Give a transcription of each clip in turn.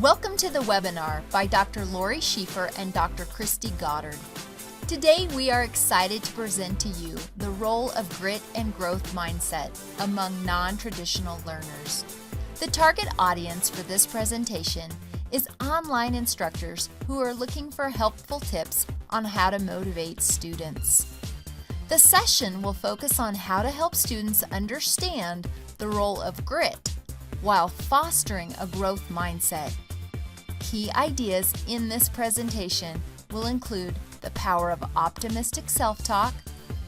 Welcome to the webinar by Dr. Lori Schieffer and Dr. Christy Goddard. Today we are excited to present to you the role of grit and growth mindset among non-traditional learners. The target audience for this presentation is online instructors who are looking for helpful tips on how to motivate students. The session will focus on how to help students understand the role of grit while fostering a growth mindset. Key ideas in this presentation will include the power of optimistic self-talk,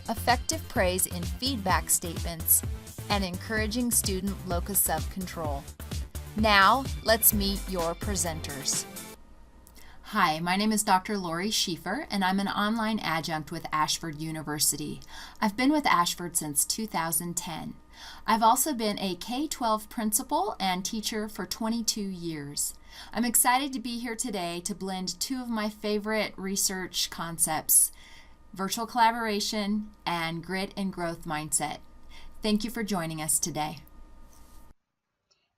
effective praise in feedback statements, and encouraging student locus of control. Now, let's meet your presenters. Hi, my name is Dr. Lori Schieffer, and I'm an online adjunct with Ashford University. I've been with Ashford since 2010. I've also been a K-12 principal and teacher for 22 years. I'm excited to be here today to blend two of my favorite research concepts, virtual collaboration and grit and growth mindset. Thank you for joining us today.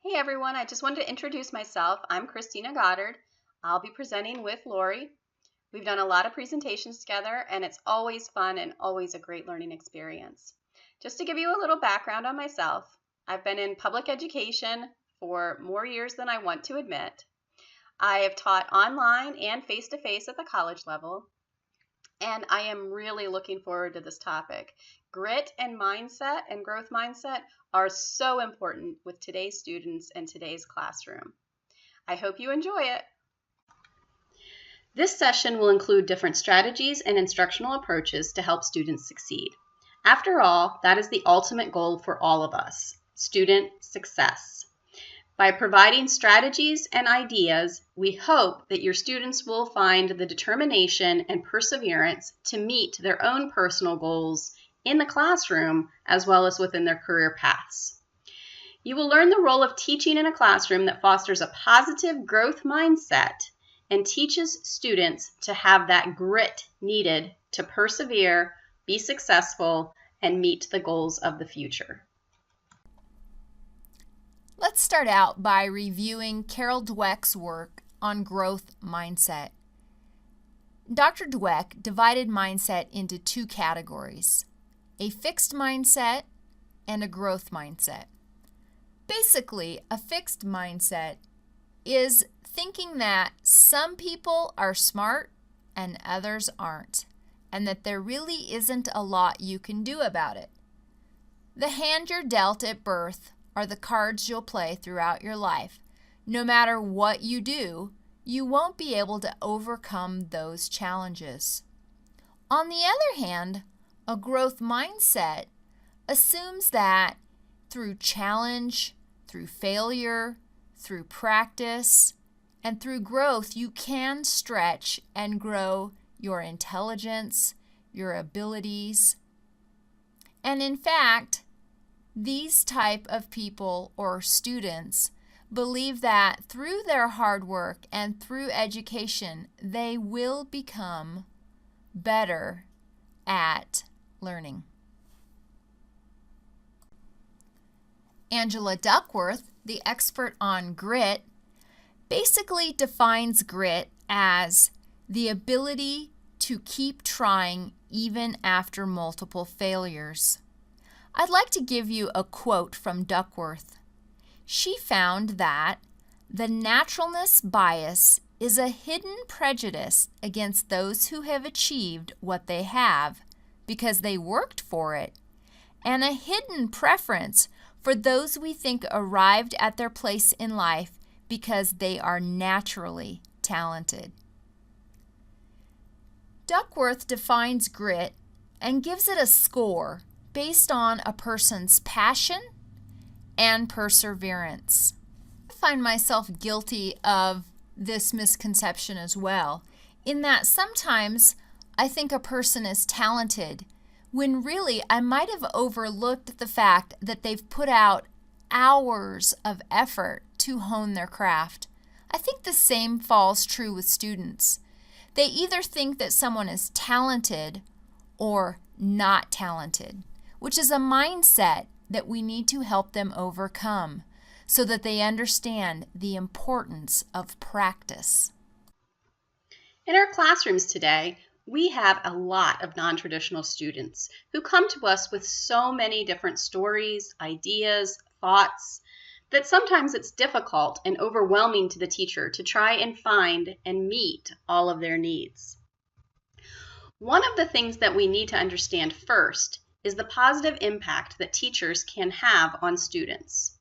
Hey everyone, I just wanted to introduce myself. I'm Christina Goddard. I'll be presenting with Lori. We've done a lot of presentations together and it's always fun and always a great learning experience. Just to give you a little background on myself, I've been in public education for more years than I want to admit. I have taught online and face-to-face at the college level, and I am really looking forward to this topic. Grit and mindset and growth mindset are so important with today's students and today's classroom. I hope you enjoy it. This session will include different strategies and instructional approaches to help students succeed. After all, that is the ultimate goal for all of us, student success. By providing strategies and ideas, we hope that your students will find the determination and perseverance to meet their own personal goals in the classroom as well as within their career paths. You will learn the role of teaching in a classroom that fosters a positive growth mindset and teaches students to have that grit needed to persevere, be successful, and meet the goals of the future. Let's start out by reviewing Carol Dweck's work on growth mindset. Dr. Dweck divided mindset into two categories, a fixed mindset and a growth mindset. Basically, a fixed mindset is thinking that some people are smart and others aren't, and that there really isn't a lot you can do about it. The hand you're dealt at birth are the cards you'll play throughout your life. No matter what you do, you won't be able to overcome those challenges. On the other hand, a growth mindset assumes that through challenge, through failure, through practice, and through growth, you can stretch and grow your intelligence, your abilities. And in fact, these type of people or students believe that through their hard work and through education, they will become better at learning. Angela Duckworth, the expert on grit, basically defines grit as the ability to keep trying even after multiple failures. I'd like to give you a quote from Duckworth. She found that the naturalness bias is a hidden prejudice against those who have achieved what they have because they worked for it, and a hidden preference for those we think arrived at their place in life because they are naturally talented. Duckworth defines grit and gives it a score based on a person's passion and perseverance. I find myself guilty of this misconception as well, in that sometimes I think a person is talented when really I might have overlooked the fact that they've put out hours of effort to hone their craft. I think the same falls true with students. They either think that someone is talented or not talented, which is a mindset that we need to help them overcome. so that they understand the importance of practice. In our classrooms today, we have a lot of non-traditional students who come to us with so many different stories, ideas, thoughts, that sometimes it's difficult and overwhelming to the teacher to try and find and meet all of their needs. One of the things that we need to understand first is the positive impact that teachers can have on students.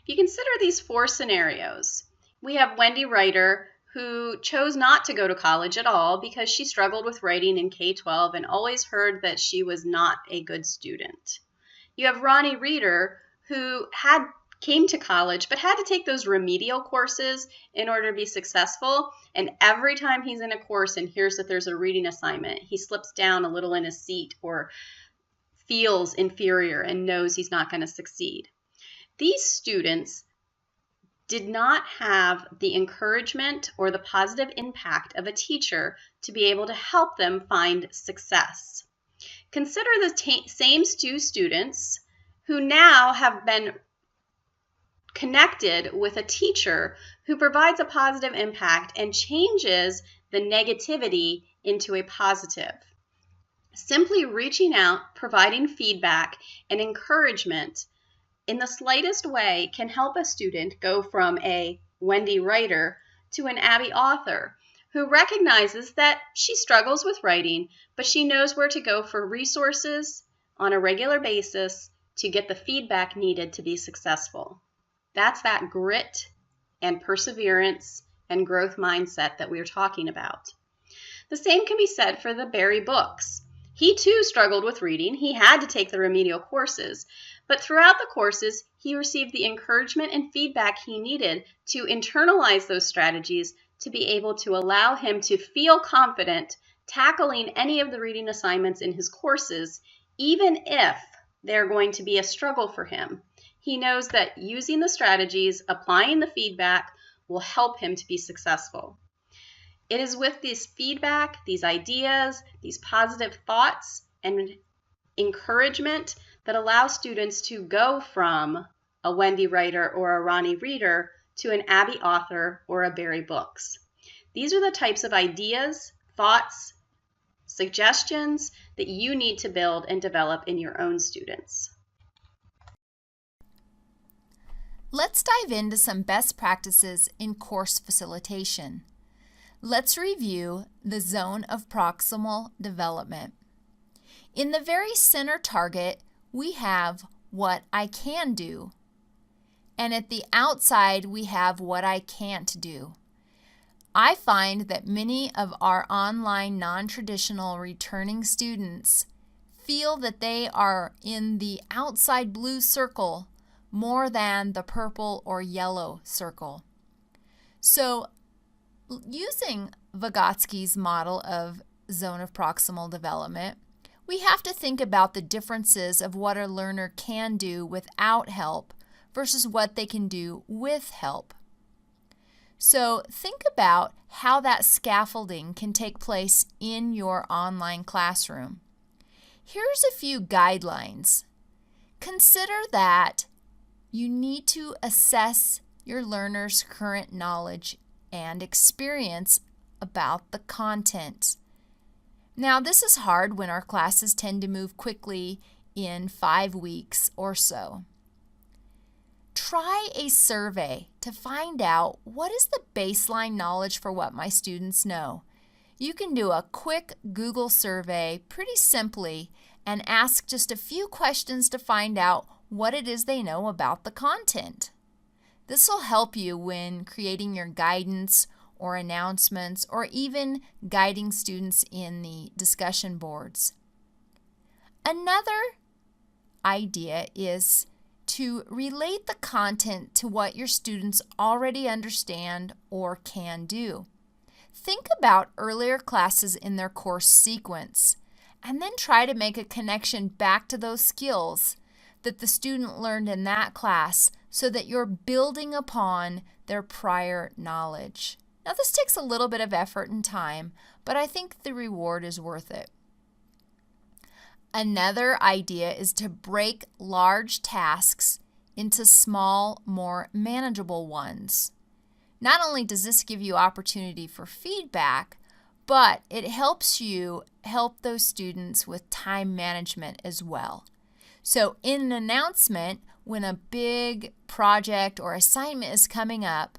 If you consider these 4 scenarios, we have Wendy Ryder, who chose not to go to college at all because she struggled with writing in K-12 and always heard that she was not a good student. You have Ronnie Reeder, who came to college but had to take those remedial courses in order to be successful, and every time he's in a course and hears that there's a reading assignment, he slips down a little in his seat or feels inferior and knows he's not going to succeed. These students did not have the encouragement or the positive impact of a teacher to be able to help them find success. Consider the same 2 students who now have been connected with a teacher who provides a positive impact and changes the negativity into a positive. Simply reaching out, providing feedback and encouragement in the slightest way can help a student go from a Wendy Ryder to an Abby author who recognizes that she struggles with writing, but she knows where to go for resources on a regular basis to get the feedback needed to be successful. That's that grit and perseverance and growth mindset that we are talking about. The same can be said for the Barry books. He too struggled with reading. He had to take the remedial courses, but throughout the courses, he received the encouragement and feedback he needed to internalize those strategies to be able to allow him to feel confident tackling any of the reading assignments in his courses, even if they're going to be a struggle for him. He knows that using the strategies, applying the feedback, will help him to be successful. It is with this feedback, these ideas, these positive thoughts, and encouragement that allows students to go from a Wendy Ryder or a Ronnie Reeder to an Abby author or a Barry books. These are the types of ideas, thoughts, suggestions that you need to build and develop in your own students. Let's dive into some best practices in course facilitation. Let's review the zone of proximal development. In the very center target, we have what I can do, and at the outside we have what I can't do. I find that many of our online non-traditional returning students feel that they are in the outside blue circle more than the purple or yellow circle. So, using Vygotsky's model of zone of proximal development, we have to think about the differences of what a learner can do without help versus what they can do with help. So think about how that scaffolding can take place in your online classroom. Here's a few guidelines. Consider that you need to assess your learner's current knowledge and experience about the content. Now, this is hard when our classes tend to move quickly in 5 weeks or so. Try a survey to find out what is the baseline knowledge for what my students know. You can do a quick Google survey pretty simply and ask just a few questions to find out what it is they know about the content. This will help you when creating your guidance or announcements or even guiding students in the discussion boards. Another idea is to relate the content to what your students already understand or can do. Think about earlier classes in their course sequence and then try to make a connection back to those skills that the student learned in that class so that you're building upon their prior knowledge. Now, this takes a little bit of effort and time, but I think the reward is worth it. Another idea is to break large tasks into small, more manageable ones. Not only does this give you opportunity for feedback, but it helps you help those students with time management as well. So in an announcement, when a big project or assignment is coming up,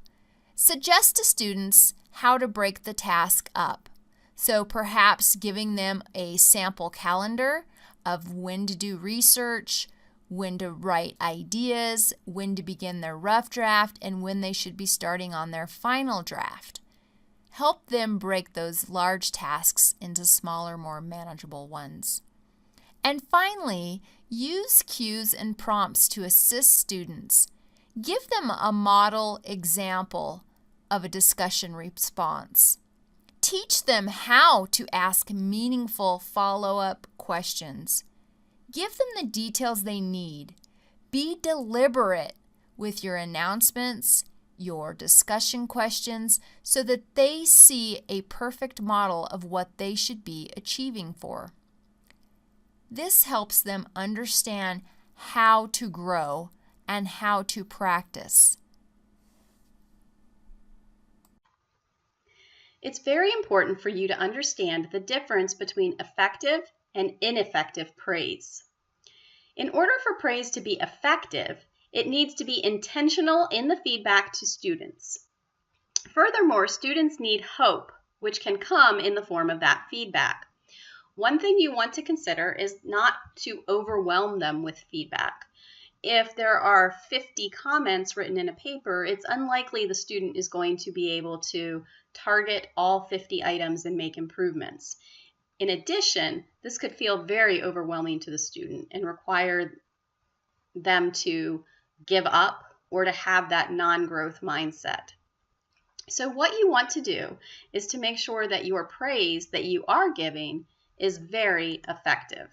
suggest to students how to break the task up. So perhaps giving them a sample calendar of when to do research, when to write ideas, when to begin their rough draft, and when they should be starting on their final draft. Help them break those large tasks into smaller, more manageable ones. And finally, use cues and prompts to assist students. Give them a model example of a discussion response. Teach them how to ask meaningful follow-up questions. Give them the details they need. Be deliberate with your announcements, your discussion questions, so that they see a perfect model of what they should be achieving for. This helps them understand how to grow and how to practice. It's very important for you to understand the difference between effective and ineffective praise. In order for praise to be effective, it needs to be intentional in the feedback to students. Furthermore, students need hope, which can come in the form of that feedback. One thing you want to consider is not to overwhelm them with feedback. If there are 50 comments written in a paper, it's unlikely the student is going to be able to target all 50 items and make improvements. In addition, this could feel very overwhelming to the student and require them to give up or to have that non-growth mindset. So what you want to do is to make sure that your praise that you are giving is very effective.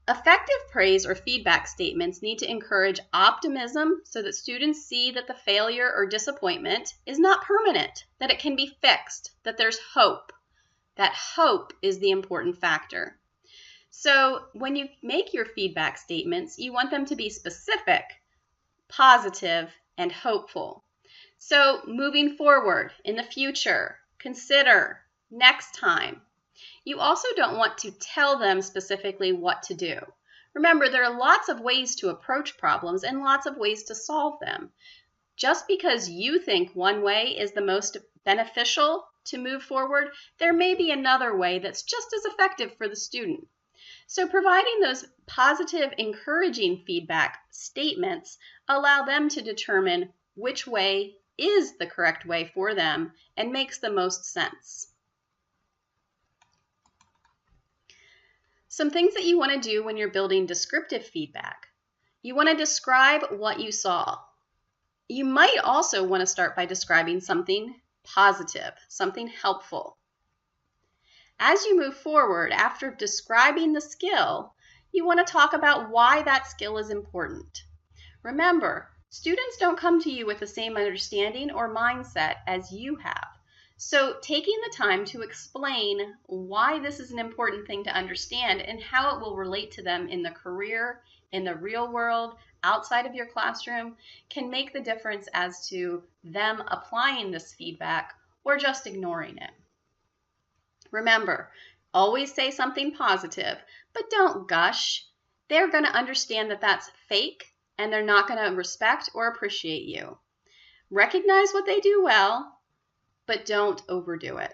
Effective praise or feedback statements need to encourage optimism so that students see that the failure or disappointment is not permanent, that it can be fixed, that there's hope. That hope is the important factor. So when you make your feedback statements, you want them to be specific, positive, and hopeful. So moving forward in the future, consider next time. You also don't want to tell them specifically what to do. Remember, there are lots of ways to approach problems and lots of ways to solve them. Just because you think one way is the most beneficial to move forward, there may be another way that's just as effective for the student. So providing those positive, encouraging feedback statements allow them to determine which way is the correct way for them and makes the most sense. Some things that you want to do when you're building descriptive feedback. You want to describe what you saw. You might also want to start by describing something positive, something helpful. As you move forward, after describing the skill, you want to talk about why that skill is important. Remember, students don't come to you with the same understanding or mindset as you have. So taking the time to explain why this is an important thing to understand and how it will relate to them in the career, in the real world, outside of your classroom, can make the difference as to them applying this feedback or just ignoring it. Remember, always say something positive, but don't gush. They're going to understand that that's fake and they're not going to respect or appreciate you. Recognize what they do well, but don't overdo it.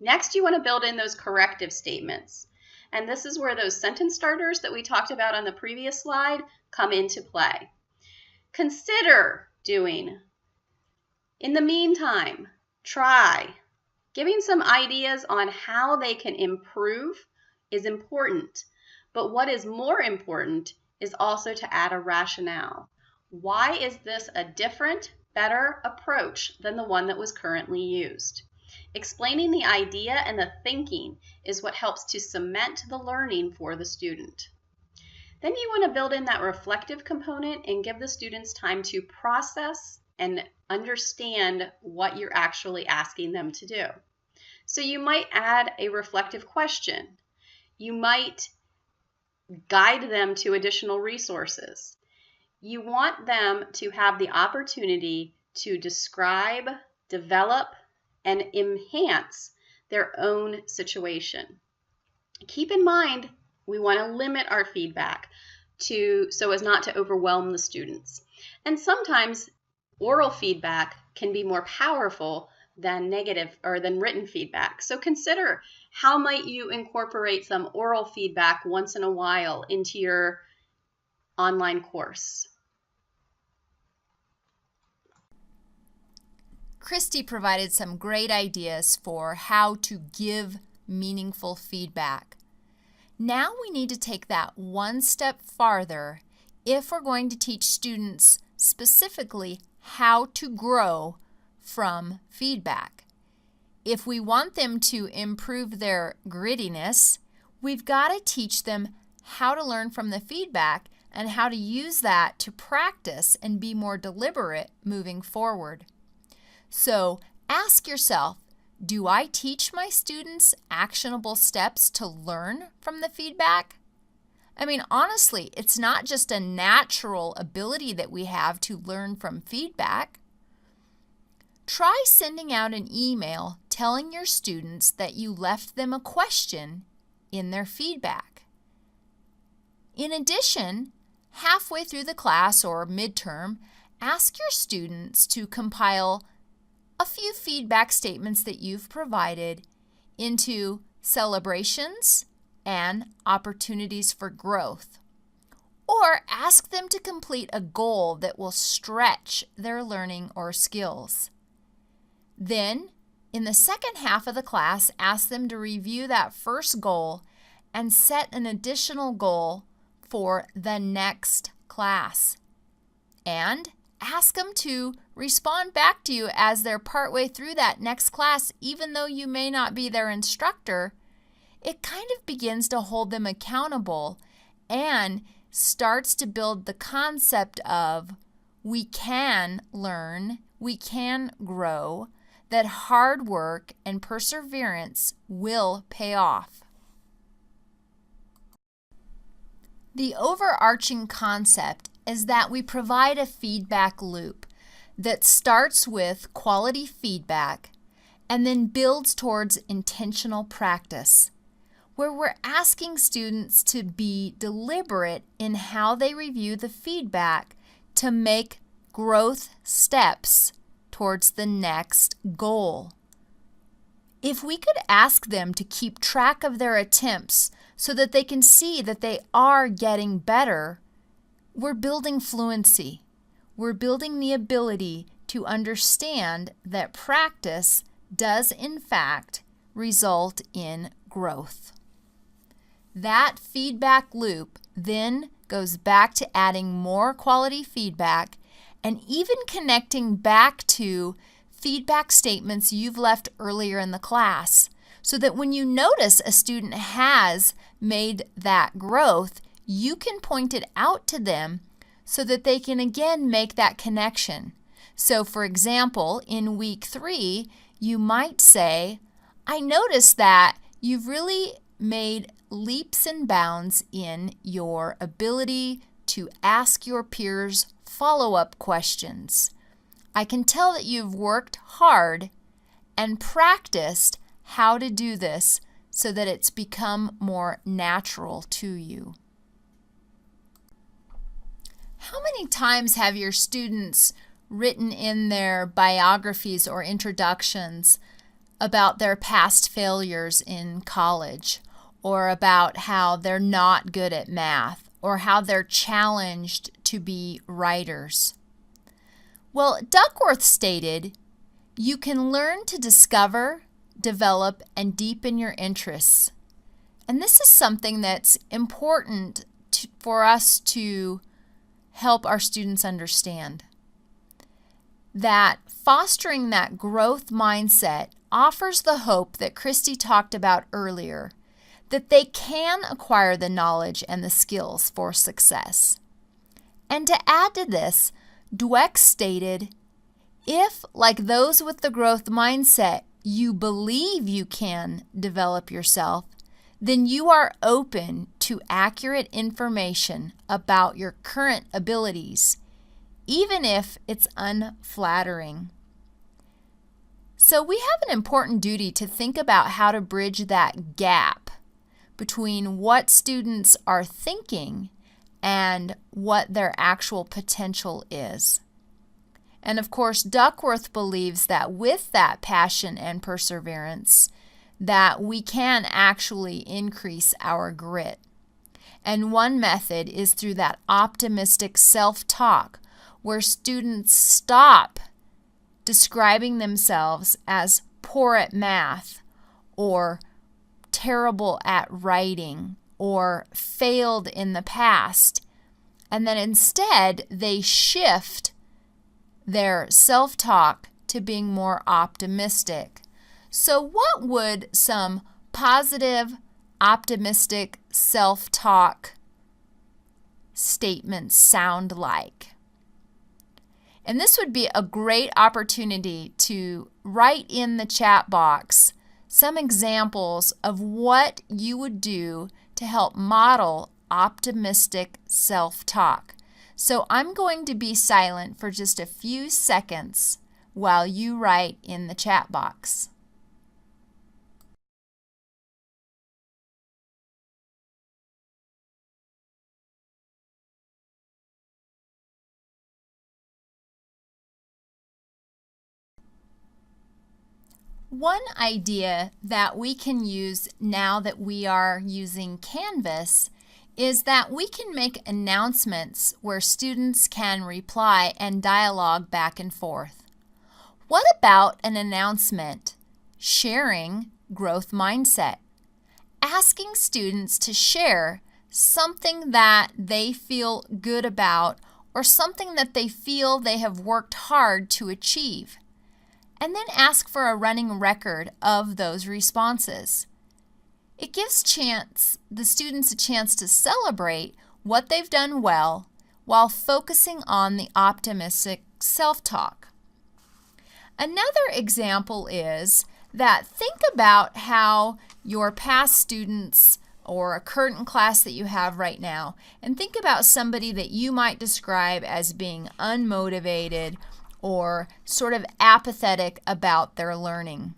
Next, you want to build in those corrective statements. And this is where those sentence starters that we talked about on the previous slide come into play. Consider doing. In the meantime, try. Giving some ideas on how they can improve is important. But what is more important is also to add a rationale. Why is this a different, better approach than the one that was currently used? Explaining the idea and the thinking is what helps to cement the learning for the student. Then you want to build in that reflective component and give the students time to process and understand what you're actually asking them to do. So you might add a reflective question. You might guide them to additional resources. You want them to have the opportunity to describe, develop, and enhance their own situation. Keep in mind, we want to limit our feedback so as not to overwhelm the students. And sometimes oral feedback can be more powerful than written feedback. So consider, how might you incorporate some oral feedback once in a while into your online course? Christy provided some great ideas for how to give meaningful feedback. Now we need to take that one step farther if we're going to teach students specifically how to grow from feedback. If we want them to improve their grittiness, we've got to teach them how to learn from the feedback and how to use that to practice and be more deliberate moving forward. So ask yourself, do I teach my students actionable steps to learn from the feedback? I mean, honestly, it's not just a natural ability that we have to learn from feedback. Try sending out an email telling your students that you left them a question in their feedback. In addition, halfway through the class or midterm, ask your students to compile a few feedback statements that you've provided into celebrations and opportunities for growth. Or ask them to complete a goal that will stretch their learning or skills. Then, in the second half of the class, ask them to review that first goal and set an additional goal for the next class. And ask them to respond back to you as they're partway through that next class. Even though you may not be their instructor, it kind of begins to hold them accountable and starts to build the concept of we can learn, we can grow, that hard work and perseverance will pay off. The overarching concept is that we provide a feedback loop that starts with quality feedback and then builds towards intentional practice, where we're asking students to be deliberate in how they review the feedback to make growth steps towards the next goal. If we could ask them to keep track of their attempts so that they can see that they are getting better, we're building fluency. We're building the ability to understand that practice does in fact result in growth. That feedback loop then goes back to adding more quality feedback and even connecting back to feedback statements you've left earlier in the class, so that when you notice a student has made that growth, you can point it out to them so that they can again make that connection. So for example, in week 3, you might say, I noticed that you've really made leaps and bounds in your ability to ask your peers follow-up questions. I can tell that you've worked hard and practiced how to do this so that it's become more natural to you. How many times have your students written in their biographies or introductions about their past failures in college, or about how they're not good at math, or how they're challenged to be writers? Well, Duckworth stated, you can learn to discover, develop, and deepen your interests. And this is something that's important for us to help our students understand. That fostering that growth mindset offers the hope that Christy talked about earlier, that they can acquire the knowledge and the skills for success. And to add to this, Dweck stated, if, like those with the growth mindset, you believe you can develop yourself, then you are open to accurate information about your current abilities, even if it's unflattering. So we have an important duty to think about how to bridge that gap between what students are thinking and what their actual potential is. And of course, Duckworth believes that with that passion and perseverance, that we can actually increase our grit. And one method is through that optimistic self-talk, where students stop describing themselves as poor at math or terrible at writing or failed in the past, and then instead they shift their self-talk to being more optimistic. So what would some positive, optimistic self-talk statements sound like? And this would be a great opportunity to write in the chat box some examples of what you would do to help model optimistic self-talk. So I'm going to be silent for just a few seconds while you write in the chat box. One idea that we can use now that we are using Canvas is that we can make announcements where students can reply and dialogue back and forth. What about an announcement sharing growth mindset? Asking students to share something that they feel good about or something that they feel they have worked hard to achieve. And then ask for a running record of those responses. It gives the students a chance to celebrate what they've done well while focusing on the optimistic self-talk. Another example is that think about how your past students or a current class that you have right now, and think about somebody that you might describe as being unmotivated or sort of apathetic about their learning.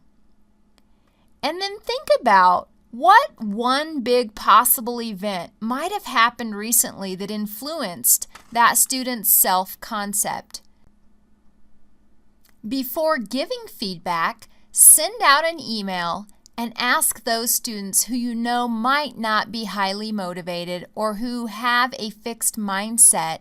And then think about what one big possible event might have happened recently that influenced that student's self-concept. Before giving feedback, send out an email and ask those students who you know might not be highly motivated or who have a fixed mindset.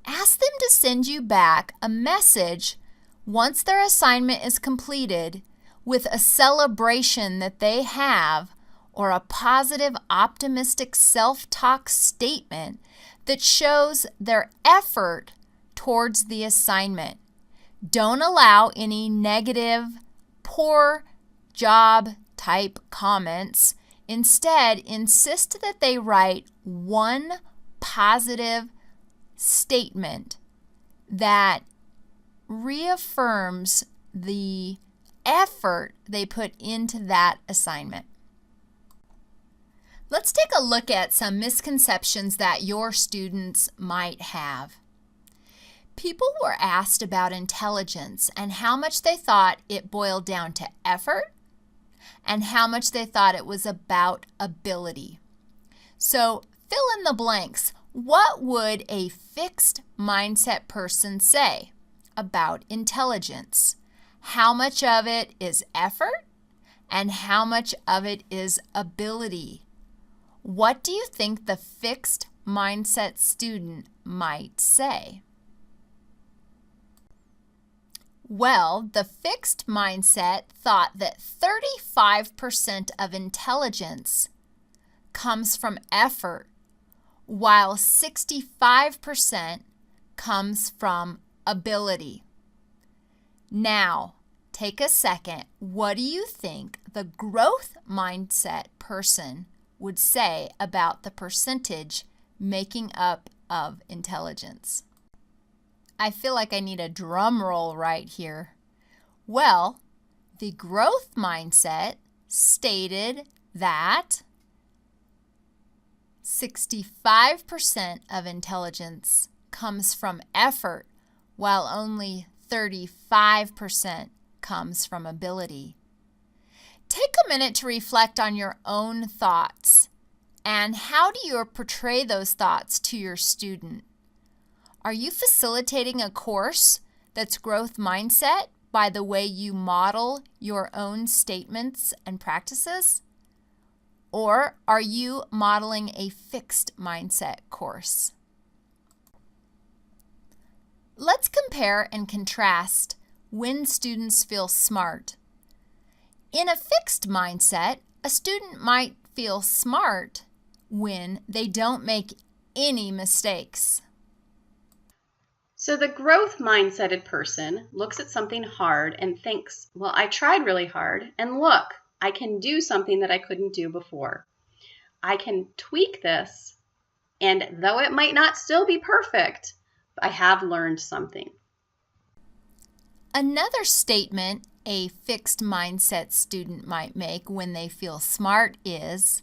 Ask them to send you back a message once their assignment is completed with a celebration that they have or a positive, optimistic self-talk statement that shows their effort towards the assignment. Don't allow any negative, poor job type comments. Instead, insist that they write one positive statement that reaffirms the effort they put into that assignment. Let's take a look at some misconceptions that your students might have. People were asked about intelligence and how much they thought it boiled down to effort and how much they thought it was about ability. So fill in the blanks. What would a fixed mindset person say about intelligence? How much of it is effort and how much of it is ability? What do you think the fixed mindset student might say? Well, the fixed mindset thought that 35% of intelligence comes from effort, while 65% comes from ability. Now, take a second. What do you think the growth mindset person would say about the percentage making up of intelligence? I feel like I need a drum roll right here. Well, the growth mindset stated that 65% of intelligence comes from effort, while only 35% comes from ability. Take a minute to reflect on your own thoughts and how do you portray those thoughts to your student? Are you facilitating a course that's growth mindset by the way you model your own statements and practices? Or are you modeling a fixed mindset course? Let's compare and contrast when students feel smart. In a fixed mindset, a student might feel smart when they don't make any mistakes. So the growth mindseted person looks at something hard and thinks, well, I tried really hard, and look, I can do something that I couldn't do before. I can tweak this, and though it might not still be perfect, I have learned something. Another statement a fixed mindset student might make when they feel smart is,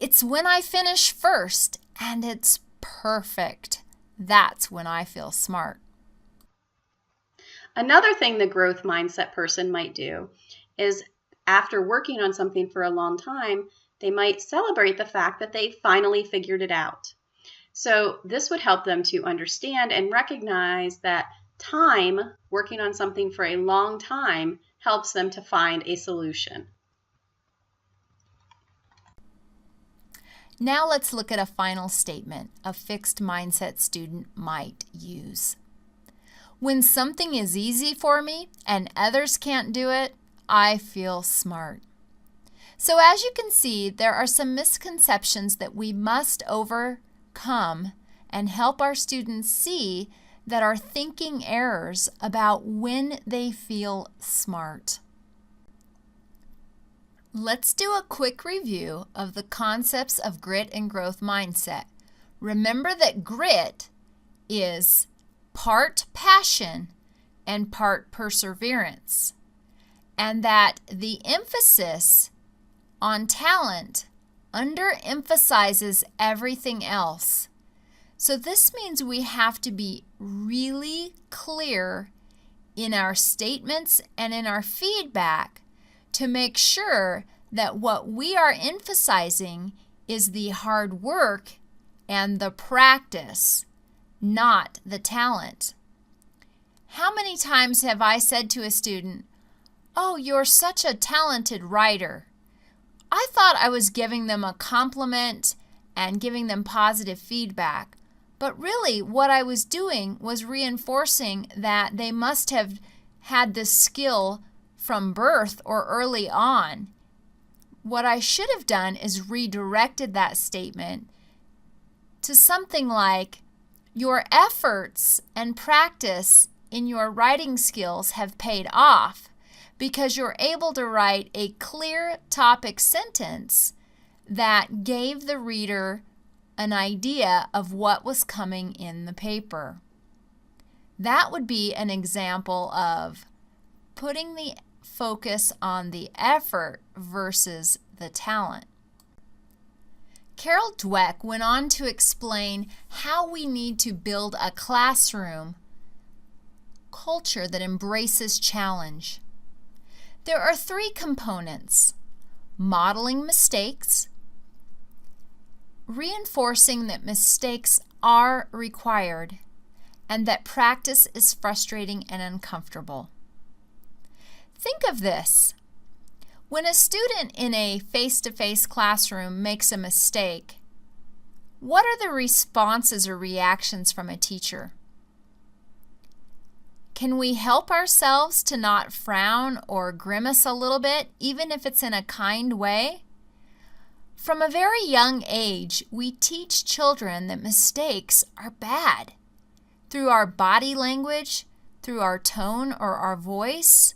it's when I finish first and it's perfect. That's when I feel smart. Another thing the growth mindset person might do is after working on something for a long time, they might celebrate the fact that they finally figured it out. So this would help them to understand and recognize that time, working on something for a long time, helps them to find a solution. Now let's look at a final statement a fixed mindset student might use. When something is easy for me and others can't do it, I feel smart. So as you can see, there are some misconceptions that we must overcome and help our students see that are thinking errors about when they feel smart. Let's do a quick review of the concepts of grit and growth mindset. Remember that grit is part passion and part perseverance, and that the emphasis on talent underemphasizes everything else. So this means we have to be really clear in our statements and in our feedback to make sure that what we are emphasizing is the hard work and the practice, not the talent. How many times have I said to a student, "Oh, you're such a talented writer." I thought I was giving them a compliment and giving them positive feedback, but really what I was doing was reinforcing that they must have had this skill from birth or early on. What I should have done is redirected that statement to something like, your efforts and practice in your writing skills have paid off because you're able to write a clear topic sentence that gave the reader an idea of what was coming in the paper. That would be an example of putting the focus on the effort versus the talent. Carol Dweck went on to explain how we need to build a classroom culture that embraces challenge. There are 3 components: modeling mistakes, reinforcing that mistakes are required, and that practice is frustrating and uncomfortable. Think of this. When a student in a face-to-face classroom makes a mistake, what are the responses or reactions from a teacher? Can we help ourselves to not frown or grimace a little bit, even if it's in a kind way? From a very young age, we teach children that mistakes are bad. Through our body language, through our tone or our voice,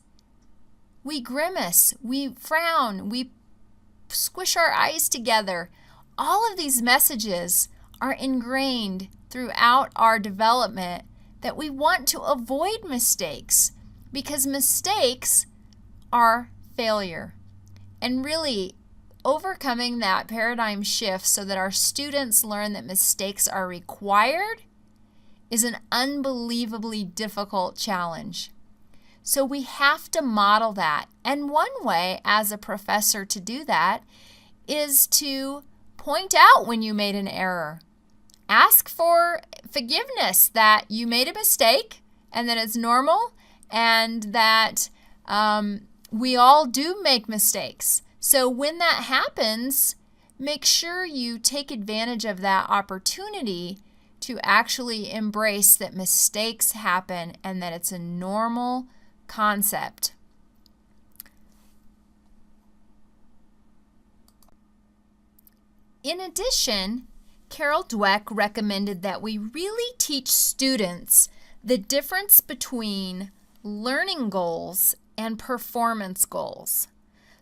we grimace, we frown, we squish our eyes together. All of these messages are ingrained throughout our development that we want to avoid mistakes because mistakes are failure. And really, overcoming that paradigm shift so that our students learn that mistakes are required is an unbelievably difficult challenge. So we have to model that. And one way as a professor to do that is to point out when you made an error. Ask for forgiveness that you made a mistake and that it's normal and that we all do make mistakes. So when that happens, make sure you take advantage of that opportunity to actually embrace that mistakes happen and that it's a normal concept. In addition, Carol Dweck recommended that we really teach students the difference between learning goals and performance goals.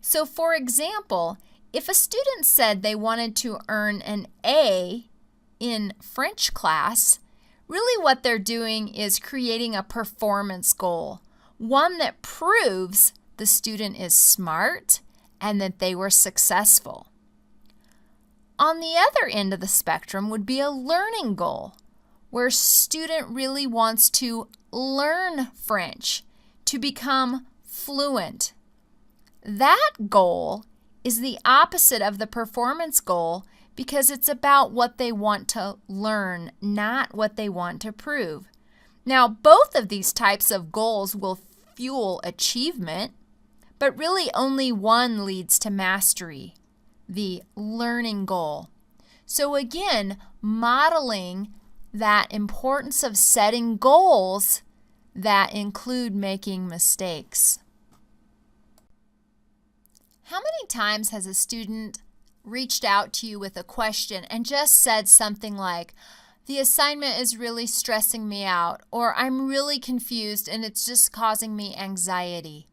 So, for example, if a student said they wanted to earn an A in French class, really what they're doing is creating a performance goal, one that proves the student is smart and that they were successful. On the other end of the spectrum would be a learning goal, where a student really wants to learn French, to become fluent. That goal is the opposite of the performance goal because it's about what they want to learn, not what they want to prove. Now, both of these types of goals will fuel achievement, but really only one leads to mastery, the learning goal. So again, modeling that importance of setting goals that include making mistakes. How many times has a student reached out to you with a question and just said something like, "The assignment is really stressing me out," or "I'm really confused and it's just causing me anxiety"?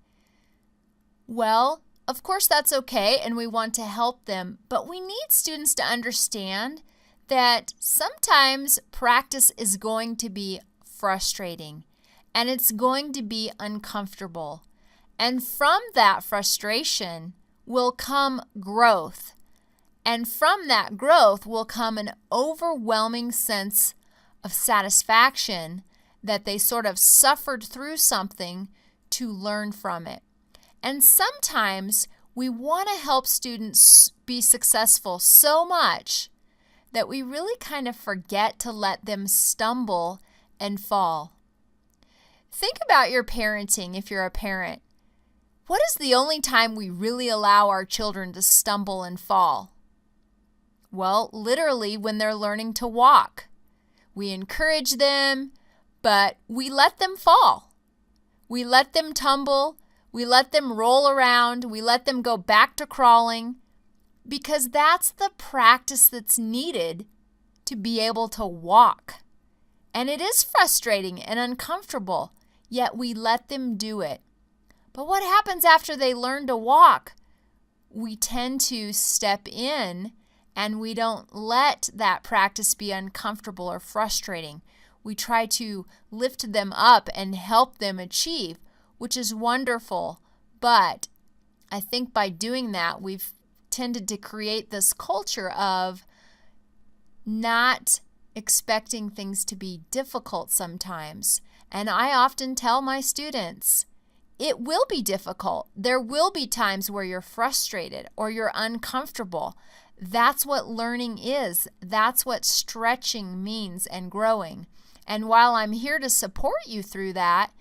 Well, of course that's okay and we want to help them, but we need students to understand that sometimes practice is going to be frustrating and it's going to be uncomfortable. And from that frustration will come growth. And from that growth will come an overwhelming sense of satisfaction that they sort of suffered through something to learn from it. And sometimes we want to help students be successful so much that we really kind of forget to let them stumble and fall. Think about your parenting if you're a parent. What is the only time we really allow our children to stumble and fall? Well, literally when they're learning to walk. We encourage them, but we let them fall. We let them tumble. We let them roll around. We let them go back to crawling because that's the practice that's needed to be able to walk. And it is frustrating and uncomfortable, yet we let them do it. But what happens after they learn to walk? We tend to step in and we don't let that practice be uncomfortable or frustrating. We try to lift them up and help them achieve, which is wonderful. But I think by doing that, we've tended to create this culture of not expecting things to be difficult sometimes. And I often tell my students, it will be difficult. There will be times where you're frustrated or you're uncomfortable. That's what learning is. That's what stretching means and growing. And while I'm here to support you through that,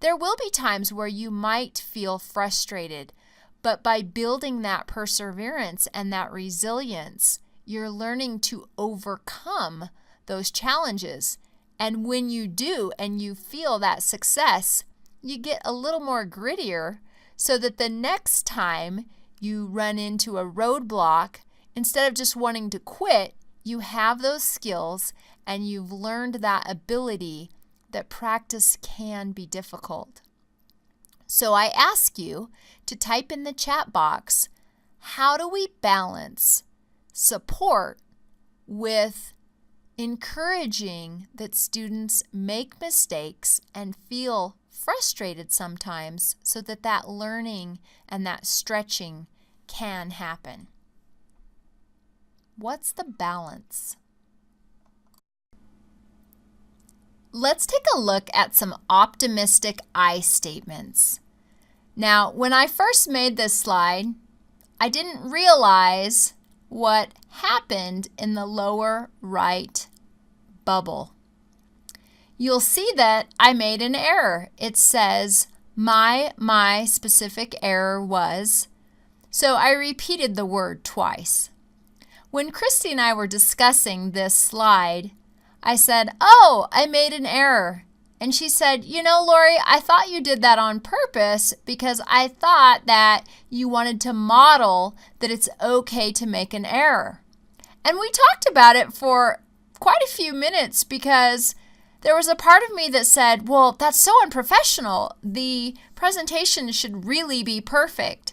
there will be times where you might feel frustrated. But by building that perseverance and that resilience, you're learning to overcome those challenges. And when you do and you feel that success, you get a little more grittier so that the next time you run into a roadblock, instead of just wanting to quit, you have those skills and you've learned that ability that practice can be difficult. So I ask you to type in the chat box, how do we balance support with encouraging that students make mistakes and feel frustrated sometimes so that that learning and that stretching can happen? What's the balance? Let's take a look at some optimistic I statements. Now, when I first made this slide, I didn't realize what happened in the lower right bubble. You'll see that I made an error. It says my specific error was, so I repeated the word twice. When Christy and I were discussing this slide, I said, "Oh, I made an error." And she said, "You know, Lori, I thought you did that on purpose because I thought that you wanted to model that it's okay to make an error." And we talked about it for quite a few minutes because there was a part of me that said, well, that's so unprofessional. The presentation should really be perfect.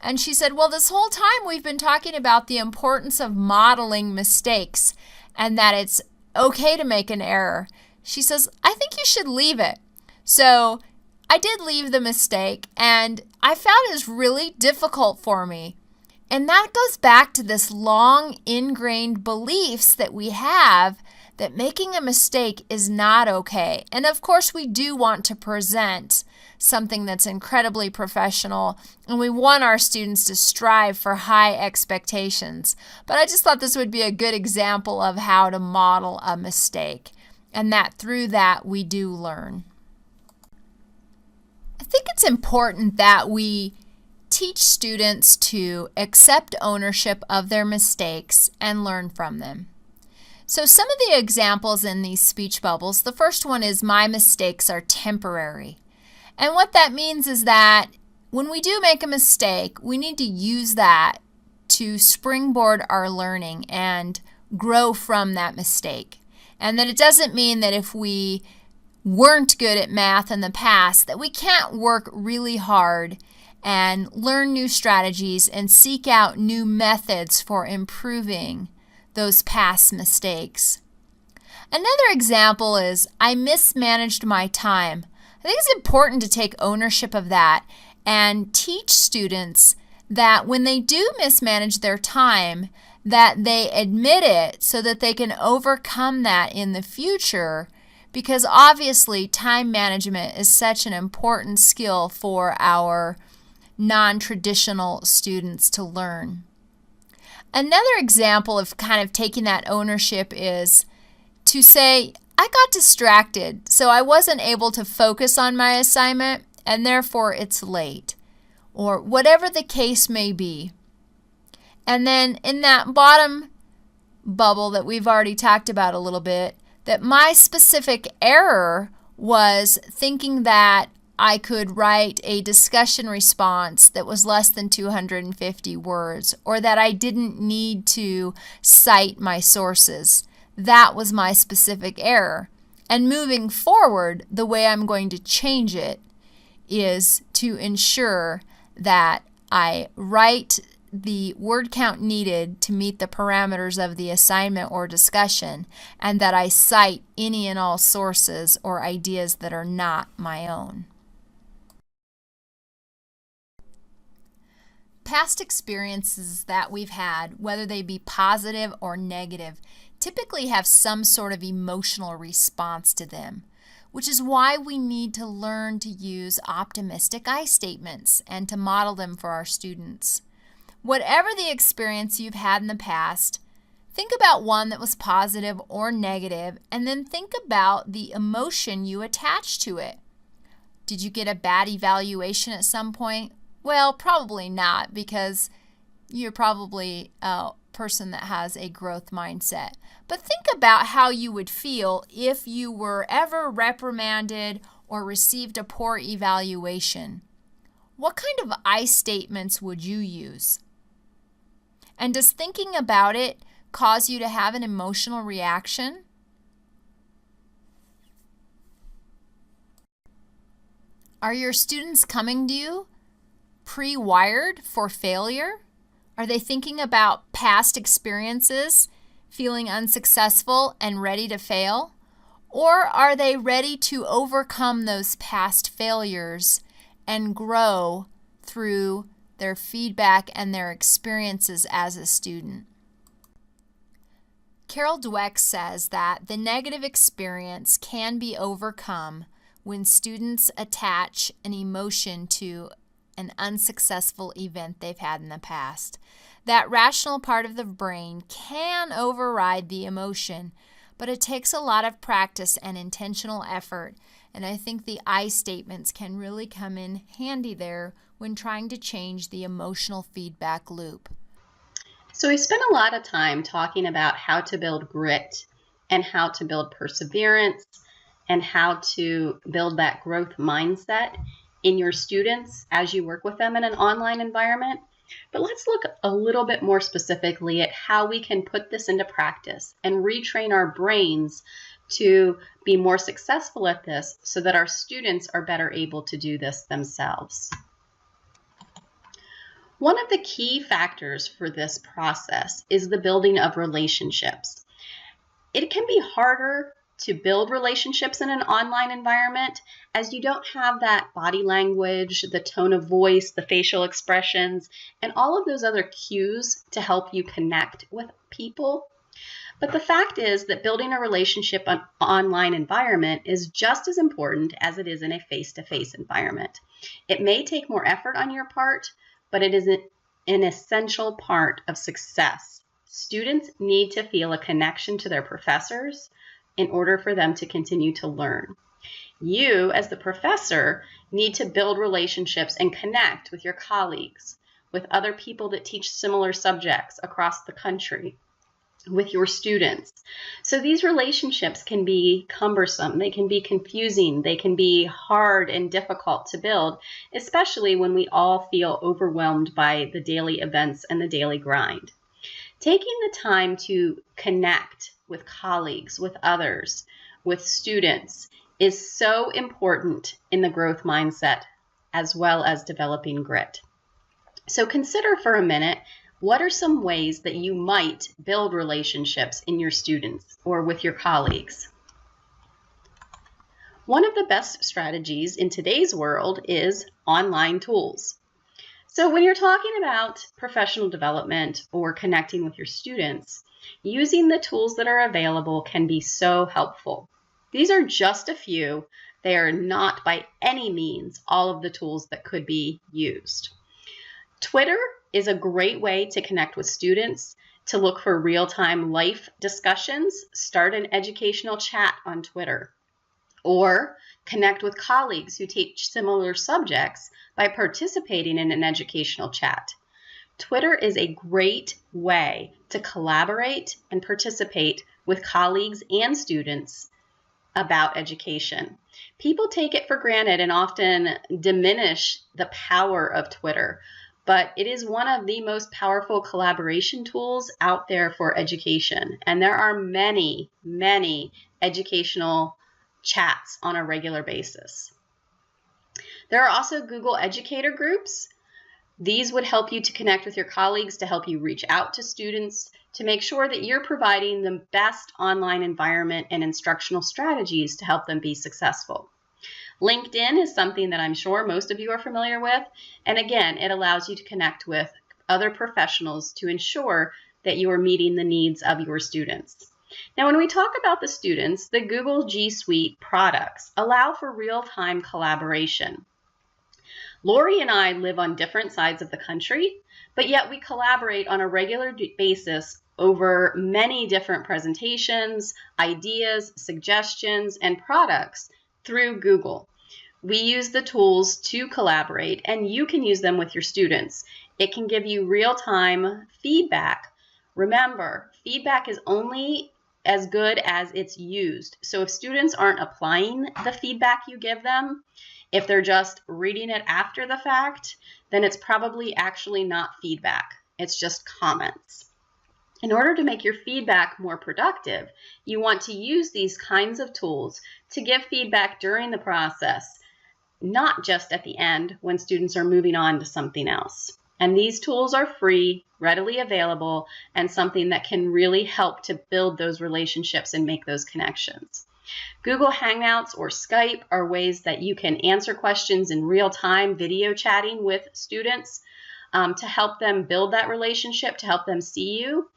And she said, well, this whole time we've been talking about the importance of modeling mistakes and that it's okay to make an error. She says, I think you should leave it. So I did leave the mistake, and I found it was really difficult for me. And that goes back to this long ingrained beliefs that we have that making a mistake is not okay. And of course, we do want to present something that's incredibly professional, and we want our students to strive for high expectations. But I just thought this would be a good example of how to model a mistake, and that through that we do learn. I think it's important that we teach students to accept ownership of their mistakes and learn from them. So some of the examples in these speech bubbles, the first one is my mistakes are temporary. And what that means is that when we do make a mistake, we need to use that to springboard our learning and grow from that mistake. And that it doesn't mean that if we weren't good at math in the past, that we can't work really hard and learn new strategies and seek out new methods for improving those past mistakes. Another example is I mismanaged my time. I think it's important to take ownership of that and teach students that when they do mismanage their time, that they admit it so that they can overcome that in the future, because obviously time management is such an important skill for our non-traditional students to learn. Another example of kind of taking that ownership is to say, I got distracted, so I wasn't able to focus on my assignment, and therefore it's late, or whatever the case may be. And then in that bottom bubble that we've already talked about a little bit, that my specific error was thinking that I could write a discussion response that was less than 250 words, or that I didn't need to cite my sources. That was my specific error. And moving forward, the way I'm going to change it is to ensure that I write the word count needed to meet the parameters of the assignment or discussion, and that I cite any and all sources or ideas that are not my own. Past experiences that we've had, whether they be positive or negative, typically have some sort of emotional response to them, which is why we need to learn to use optimistic I statements and to model them for our students. Whatever the experience you've had in the past, think about one that was positive or negative, and then think about the emotion you attached to it. Did you get a bad evaluation at some point? Well, probably not, because you're probably a person that has a growth mindset. But think about how you would feel if you were ever reprimanded or received a poor evaluation. What kind of I statements would you use? And does thinking about it cause you to have an emotional reaction? Are your students coming to you pre-wired for failure? Are they thinking about past experiences, feeling unsuccessful and ready to fail? Or are they ready to overcome those past failures and grow through their feedback and their experiences as a student? Carol Dweck says that the negative experience can be overcome when students attach an emotion to an unsuccessful event they've had in the past. That rational part of the brain can override the emotion, but it takes a lot of practice and intentional effort, and I think the I statements can really come in handy there when trying to change the emotional feedback loop. So we spent a lot of time talking about how to build grit and how to build perseverance and how to build that growth mindset in your students as you work with them in an online environment. But let's look a little bit more specifically at how we can put this into practice and retrain our brains to be more successful at this so that our students are better able to do this themselves. One of the key factors for this process is the building of relationships. It can be harder to build relationships in an online environment as you don't have that body language, the tone of voice, the facial expressions, and all of those other cues to help you connect with people. But the fact is that building a relationship in an online environment is just as important as it is in a face-to-face environment. It may take more effort on your part, but it is an essential part of success. Students need to feel a connection to their professors in order for them to continue to learn. You, as the professor, need to build relationships and connect with your colleagues, with other people that teach similar subjects across the country, with your students. So these relationships can be cumbersome, they can be confusing, they can be hard and difficult to build, especially when we all feel overwhelmed by the daily events and the daily grind. Taking the time to connect with colleagues, with others, with students is so important in the growth mindset as well as developing grit. So consider for a minute, what are some ways that you might build relationships in your students or with your colleagues? One of the best strategies in today's world is online tools. So when you're talking about professional development or connecting with your students, using the tools that are available can be so helpful. These are just a few. They are not by any means all of the tools that could be used. Twitter is a great way to connect with students, to look for real-time life discussions, start an educational chat on Twitter, or connect with colleagues who teach similar subjects by participating in an educational chat. Twitter is a great way to collaborate and participate with colleagues and students about education. People take it for granted and often diminish the power of Twitter, but it is one of the most powerful collaboration tools out there for education. And there are many, many educational chats on a regular basis. There are also Google Educator groups. These would help you to connect with your colleagues, to help you reach out to students, to make sure that you're providing the best online environment and instructional strategies to help them be successful. LinkedIn is something that I'm sure most of you are familiar with. And again, it allows you to connect with other professionals to ensure that you are meeting the needs of your students. Now, when we talk about the students, the Google G Suite products allow for real-time collaboration. Lori and I live on different sides of the country, but yet we collaborate on a regular basis over many different presentations, ideas, suggestions, and products through Google. We use the tools to collaborate, and you can use them with your students. It can give you real-time feedback. Remember, feedback is only as good as it's used. So if students aren't applying the feedback you give them, if they're just reading it after the fact, then it's probably actually not feedback. It's just comments. In order to make your feedback more productive, you want to use these kinds of tools to give feedback during the process, not just at the end when students are moving on to something else. And these tools are free, readily available, and something that can really help to build those relationships and make those connections. Google Hangouts or Skype are ways that you can answer questions in real time, video chatting with students to help them build that relationship, to help them see you.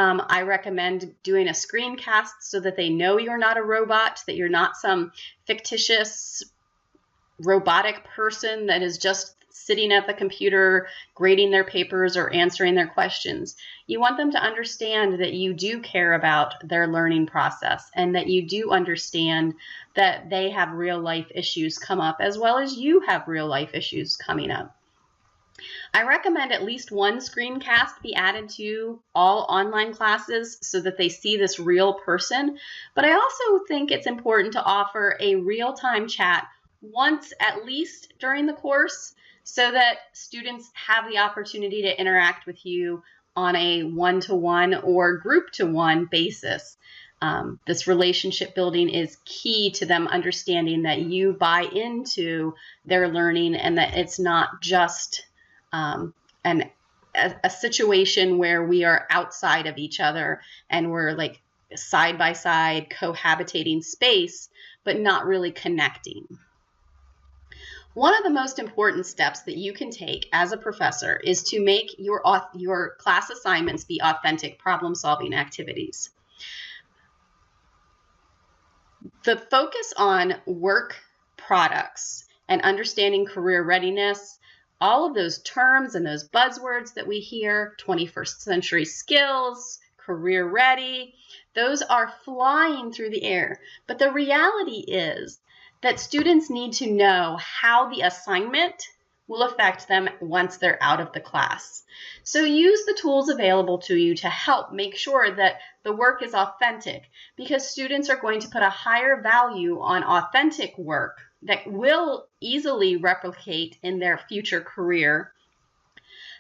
I recommend doing a screencast so that they know you're not a robot, that you're not some fictitious robotic person that is just sitting at the computer grading their papers or answering their questions. You want them to understand that you do care about their learning process and that you do understand that they have real life issues come up as well as you have real life issues coming up. I recommend at least one screencast be added to all online classes so that they see this real person. But I also think it's important to offer a real-time chat once at least during the course so that students have the opportunity to interact with you on a one-to-one or group-to-one basis. This relationship building is key to them understanding that you buy into their learning and that it's not just a situation where we are outside of each other and we're like side by side cohabitating space, but not really connecting. One of the most important steps that you can take as a professor is to make your class assignments be authentic problem-solving activities. The focus on work products and understanding career readiness, all of those terms and those buzzwords that we hear, 21st century skills, career ready, those are flying through the air. But the reality is that students need to know how the assignment will affect them once they're out of the class. So use the tools available to you to help make sure that the work is authentic, because students are going to put a higher value on authentic work that will easily replicate in their future career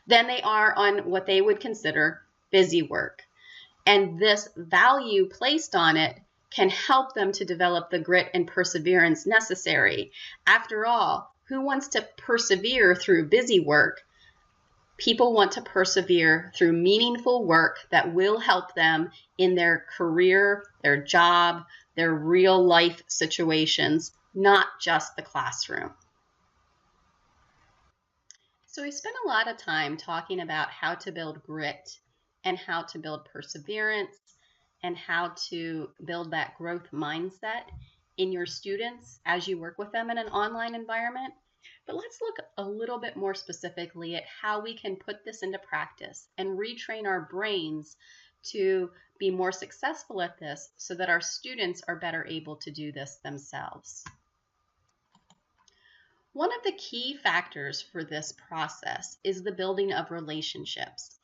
than they are on what they would consider busy work. And this value placed on it can help them to develop the grit and perseverance necessary. After all, who wants to persevere through busy work? People want to persevere through meaningful work that will help them in their career, their job, their real life situations, not just the classroom. So we spent a lot of time talking about how to build grit and how to build perseverance and how to build that growth mindset in your students as you work with them in an online environment. But let's look a little bit more specifically at how we can put this into practice and retrain our brains to be more successful at this so that our students are better able to do this themselves. One of the key factors for this process is the building of relationships.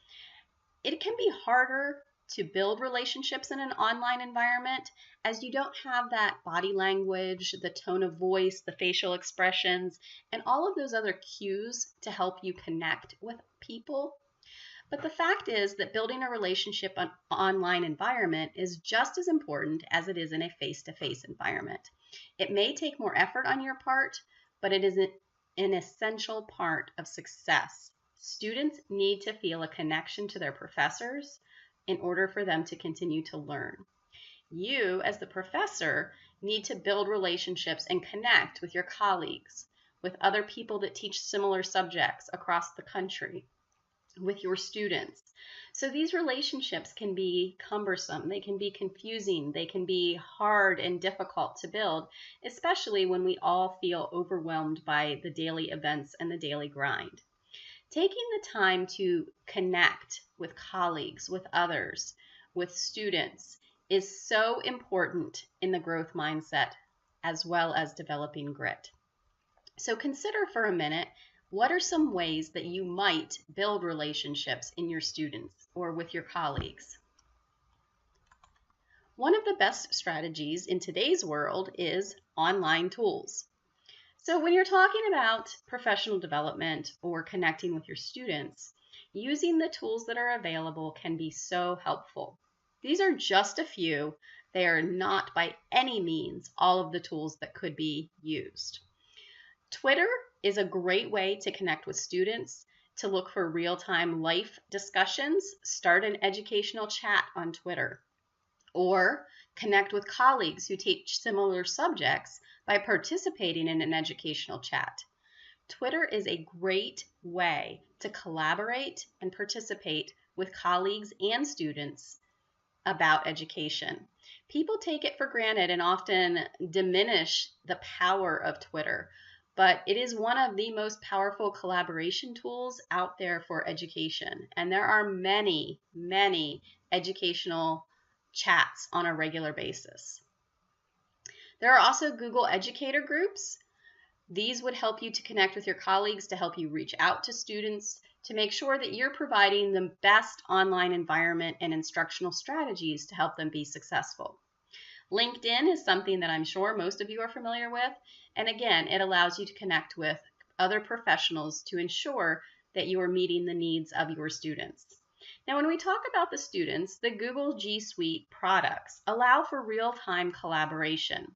It can be harder to build relationships in an online environment as you don't have that body language, the tone of voice, the facial expressions, and all of those other cues to help you connect with people. But the fact is that building a relationship in an online environment is just as important as it is in a face-to-face environment. It may take more effort on your part, but it is an essential part of success. Students need to feel a connection to their professors in order for them to continue to learn. You, as the professor, need to build relationships and connect with your colleagues, with other people that teach similar subjects across the country, with your students. So these relationships can be cumbersome, they can be confusing, they can be hard and difficult to build, especially when we all feel overwhelmed by the daily events and the daily grind. Taking the time to connect with colleagues, with others, with students is so important in the growth mindset as well as developing grit. So consider for a minute, what are some ways that you might build relationships in your students or with your colleagues? One of the best strategies in today's world is online tools. So when you're talking about professional development or connecting with your students, using the tools that are available can be so helpful. These are just a few. They are not by any means all of the tools that could be used. Twitter is a great way to connect with students, to look for real-time life discussions. Start an educational chat on Twitter, or connect with colleagues who teach similar subjects by participating in an educational chat. Twitter is a great way to collaborate and participate with colleagues and students about education. People take it for granted and often diminish the power of Twitter, but it is one of the most powerful collaboration tools out there for education. And there are many, many educational chats on a regular basis. There are also Google Educator groups. These would help you to connect with your colleagues, to help you reach out to students, to make sure that you're providing the best online environment and instructional strategies to help them be successful. LinkedIn is something that I'm sure most of you are familiar with. And again, it allows you to connect with other professionals to ensure that you are meeting the needs of your students. Now, when we talk about the students, the Google G Suite products allow for real-time collaboration.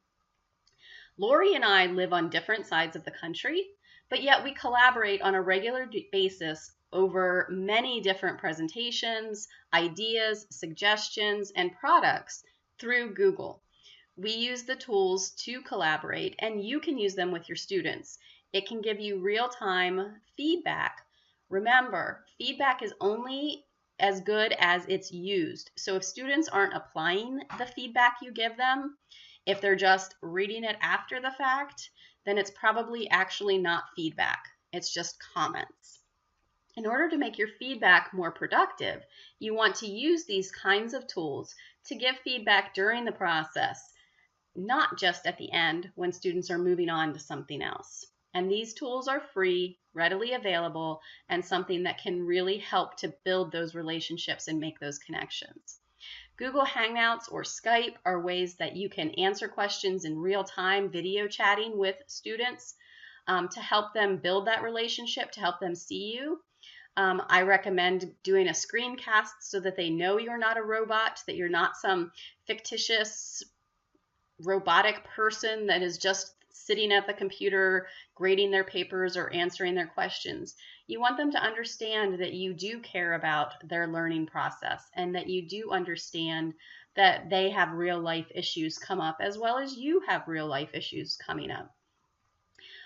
Lori and I live on different sides of the country, but yet we collaborate on a regular basis over many different presentations, ideas, suggestions, and products through Google. We use the tools to collaborate, and you can use them with your students. It can give you real-time feedback. Remember, feedback is only as good as it's used. So if students aren't applying the feedback you give them, if they're just reading it after the fact, then it's probably actually not feedback. It's just comments. In order to make your feedback more productive, you want to use these kinds of tools to give feedback during the process, not just at the end when students are moving on to something else. And these tools are free, readily available, and something that can really help to build those relationships and make those connections. Google Hangouts or Skype are ways that you can answer questions in real time, video chatting with students to help them build that relationship, to help them see you. I recommend doing a screencast so that they know you're not a robot, that you're not some fictitious robotic person that is just sitting at the computer grading their papers or answering their questions. You want them to understand that you do care about their learning process and that you do understand that they have real life issues come up as well as you have real life issues coming up.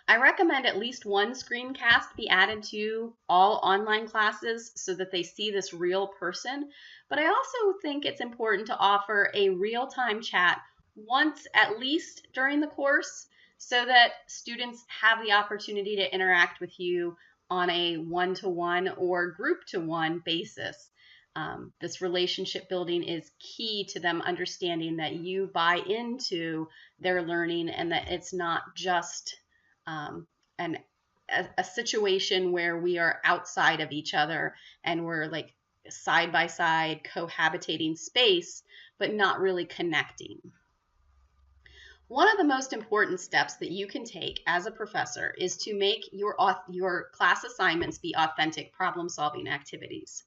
I recommend at least one screencast be added to all online classes so that they see this real person. But I also think it's important to offer a real-time chat once at least during the course so that students have the opportunity to interact with you on a one-to-one or group-to-one basis. This relationship building is key to them understanding that you buy into their learning and that it's not just a situation where we are outside of each other and we're like side by side cohabitating space, but not really connecting. One of the most important steps that you can take as a professor is to make your class assignments be authentic problem-solving activities.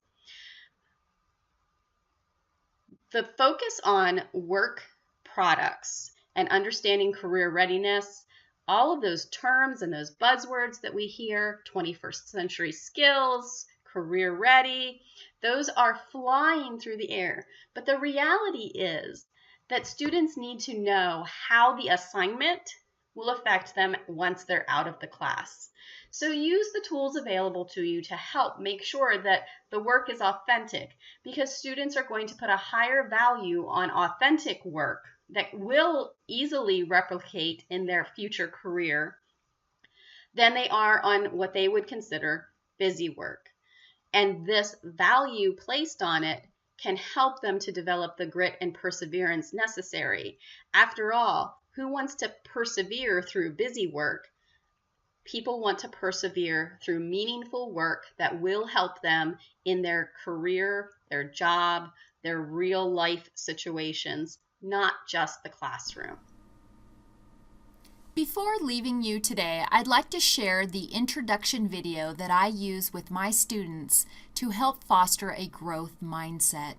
The focus on work products and understanding career readiness, all of those terms and those buzzwords that we hear, 21st century skills, career ready, those are flying through the air. But the reality is that students need to know how the assignment will affect them once they're out of the class. So use the tools available to you to help make sure that the work is authentic, because students are going to put a higher value on authentic work that will easily replicate in their future career than they are on what they would consider busy work. And this value placed on it can help them to develop the grit and perseverance necessary. After all, who wants to persevere through busy work? People want to persevere through meaningful work that will help them in their career, their job, their real life situations, not just the classroom. Before leaving you today, I'd like to share the introduction video that I use with my students to help foster a growth mindset.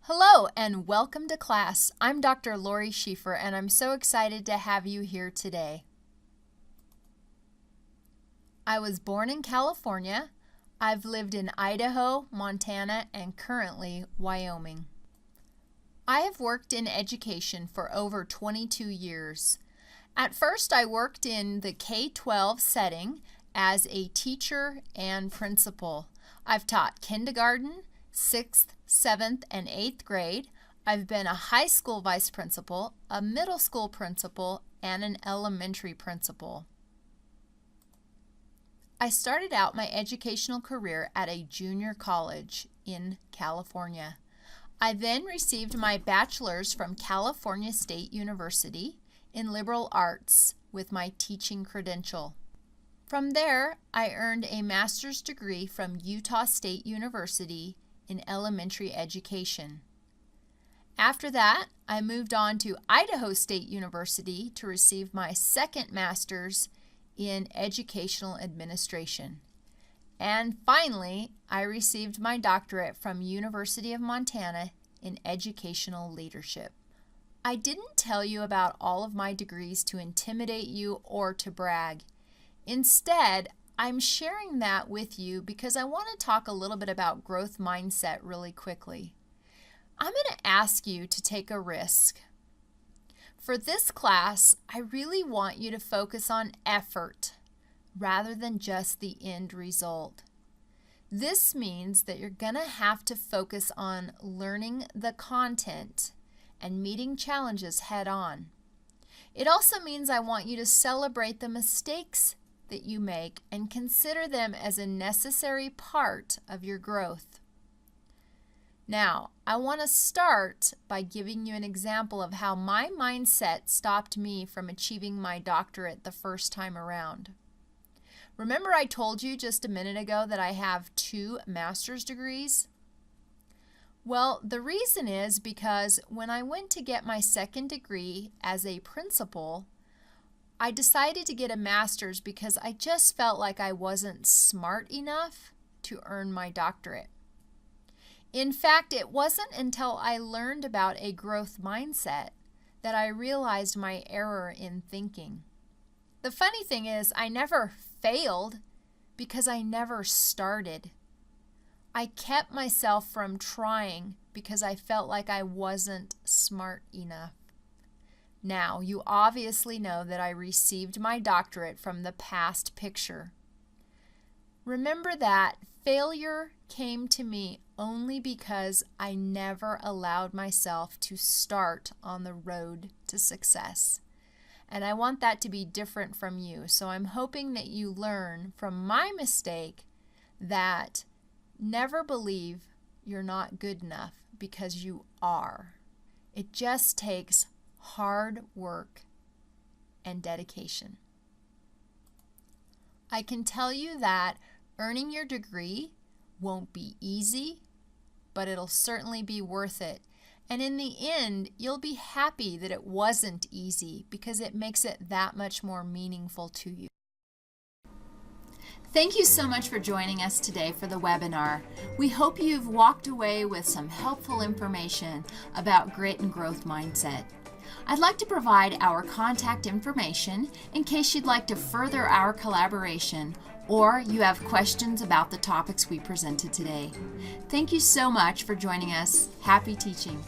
Hello and welcome to class. I'm Dr. Lori Schiefer and I'm so excited to have you here today. I was born in California. I've lived in Idaho, Montana, and currently Wyoming. I have worked in education for over 22 years. At first, I worked in the K-12 setting as a teacher and principal. I've taught kindergarten, 6th, 7th, and 8th grade. I've been a high school vice principal, a middle school principal, and an elementary principal. I started out my educational career at a junior college in California. I then received my bachelor's from California State University in liberal arts with my teaching credential. From there, I earned a master's degree from Utah State University in elementary education. After that, I moved on to Idaho State University to receive my second master's in educational administration. And finally, I received my doctorate from University of Montana in educational leadership. I didn't tell you about all of my degrees to intimidate you or to brag. Instead, I'm sharing that with you because I want to talk a little bit about growth mindset really quickly. I'm going to ask you to take a risk. For this class, I really want you to focus on effort rather than just the end result. This means that you're going to have to focus on learning the content and meeting challenges head on. It also means I want you to celebrate the mistakes that you make and consider them as a necessary part of your growth. Now, I want to start by giving you an example of how my mindset stopped me from achieving my doctorate the first time around. Remember I told you just a minute ago that I have 2 master's degrees? Well, the reason is because when I went to get my second degree as a principal, I decided to get a master's because I just felt like I wasn't smart enough to earn my doctorate. In fact, it wasn't until I learned about a growth mindset that I realized my error in thinking. The funny thing is, I never failed because I never started. I kept myself from trying because I felt like I wasn't smart enough. Now, you obviously know that I received my doctorate from the past picture. Remember that failure came to me only because I never allowed myself to start on the road to success. And I want that to be different from you. So I'm hoping that you learn from my mistake that never believe you're not good enough, because you are. It just takes hard work and dedication. I can tell you that earning your degree won't be easy, but it'll certainly be worth it. And in the end, you'll be happy that it wasn't easy because it makes it that much more meaningful to you. Thank you so much for joining us today for the webinar. We hope you've walked away with some helpful information about grit and growth mindset. I'd like to provide our contact information in case you'd like to further our collaboration or you have questions about the topics we presented today. Thank you so much for joining us. Happy teaching.